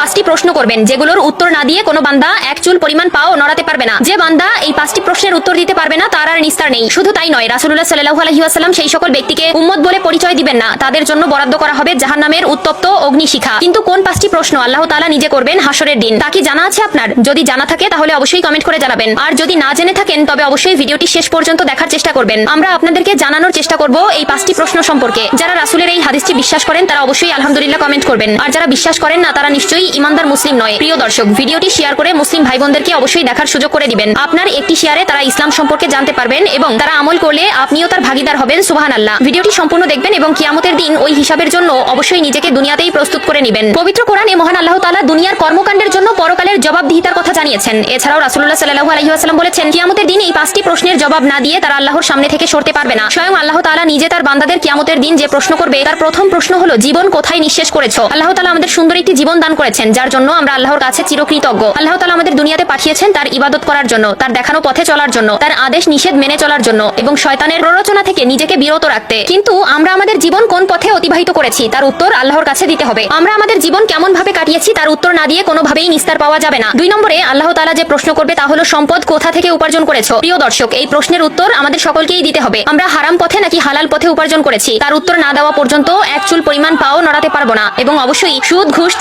5টি প্রশ্ন করবেন, যেগুলোর উত্তর না দিয়ে কোনো বান্দা এক চুল পরিমাণ পাও নড়াতে পারবে না। যে বান্দা এই 5টি প্রশ্নের উত্তর দিতে পারবে না তার আর নিস্তার নেই। শুধু তাই নয়, রাসূলুল্লাহ সাল্লাল্লাহু আলাইহি ওয়াসাল্লাম সেই সকল ব্যক্তিকে উম্মত বলে পরিচয় দিবেন না, তাদের জন্য বরাদ্দ করা হবে জাহান্নামের উত্তপ্ত অগ্নিশিখা। কিন্তু কোন 5টি প্রশ্ন আল্লাহ তাআলা নিজে করবেন হাসরের দিন, তা কি জানা আছে আপনার? যদি জানা থাকে তাহলে অবশ্যই কমেন্ট করে জানাবেন, আর যদি না জেনে থাকেন তবে অবশ্যই ভিডিওটি শেষ পর্যন্ত দেখার চেষ্টা করবেন। আমরা আপনাদেরকে জানানোর চেষ্টা করব এই 5টি প্রশ্ন সম্পর্কে। যারা রাসূলের এই হাদিসটি বিশ্বাস করেন তারা অবশ্যই আলহামদুলিল্লাহ কমেন্ট করবেন, আর যারা বিশ্বাস করেন না তারা নিশ্চয়ই ঈমানদার মুসলিম নয়। প্রিয় দর্শক, ভিডিওটি শেয়ার করে মুসলিম ভাই বোনদেরকে অবশ্যই দেখার সুযোগ করে দিবেন। আপনার একটি শেয়ারে তারা ইসলাম সম্পর্কে জানতে পারবেন এবং তারা আমল করলে আপনিও তার ভাগীদার হবেন। সুবহানাল্লাহ। ভিডিওটি সম্পূর্ণ দেখবেন এবং কিয়ামতের দিন ওই হিসাবের জন্য অবশ্যই নিজেকে দুনিয়াতেই প্রস্তুত করে নেবেন। পবিত্র কোরআনে মহান আল্লাহ তাআলা দুনিয়ার কর্মকাণ্ডের জন্য পরকালের জবাবদিহিতার কথা জানিয়েছেন। এছাড়াও রাসূলুল্লাহ সাল্লাল্লাহু আলাইহি ওয়াসাল্লাম বলেছেন, কিয়ামতের দিন এই 5টি প্রশ্নের জবাব না দিয়ে তারা আল্লাহর সামনে থেকে সরতে পারবে না। স্বয়ং আল্লাহ তাআলা নিজে তার বান্দাদের কিয়ামতের দিন যে প্রশ্ন করবে তার প্রথম প্রশ্ন হলো, জীবন কোথায় নিঃশেষ করেছো? আল্লাহ তাআলা আমাদের সুন্দর একটি জীবন দান করেছেন, যার জন্য আমরা আল্লাহর কাছে চিরকৃতজ্ঞ। আল্লাহ তাআলা আমাদের দুনিয়াতে পাঠিয়েছেন তার ইবাদত করার জন্য, তার দেখানো পথে চলার জন্য, তার আদেশ নিষেধ মেনে চলার জন্য এবং শয়তানের প্ররোচনা থেকে নিজেকে বিরত রাখতে। কিন্তু আমরা আমাদের জীবন কোন পথে অতিবাহিত করেছি তার উত্তর আল্লাহর কাছে দিতে হবে। আমরা আমাদের জীবন কেমন ভাবে কাটিয়েছি তার উত্তর না দিয়ে কোনোভাবেই নিস্তার পাওয়া যাবে না। 2 নম্বরে আল্লাহ তাআলা যে প্রশ্ন করবে তা হলো, সম্পদ কোথা থেকে উপার্জন করেছো? প্রিয় দর্শক, এই প্রশ্নের উত্তর আমাদের সকলকেই দিতে হবে। আমরা হারাম পথে নাকি হালাল পথে উপার্জন করেছি তার উত্তর না দেওয়া পর্যন্ত এক চুল পরিমাণ পাও নড়াতে পারবো না, এবং অবশ্যই সুদ ঘুষ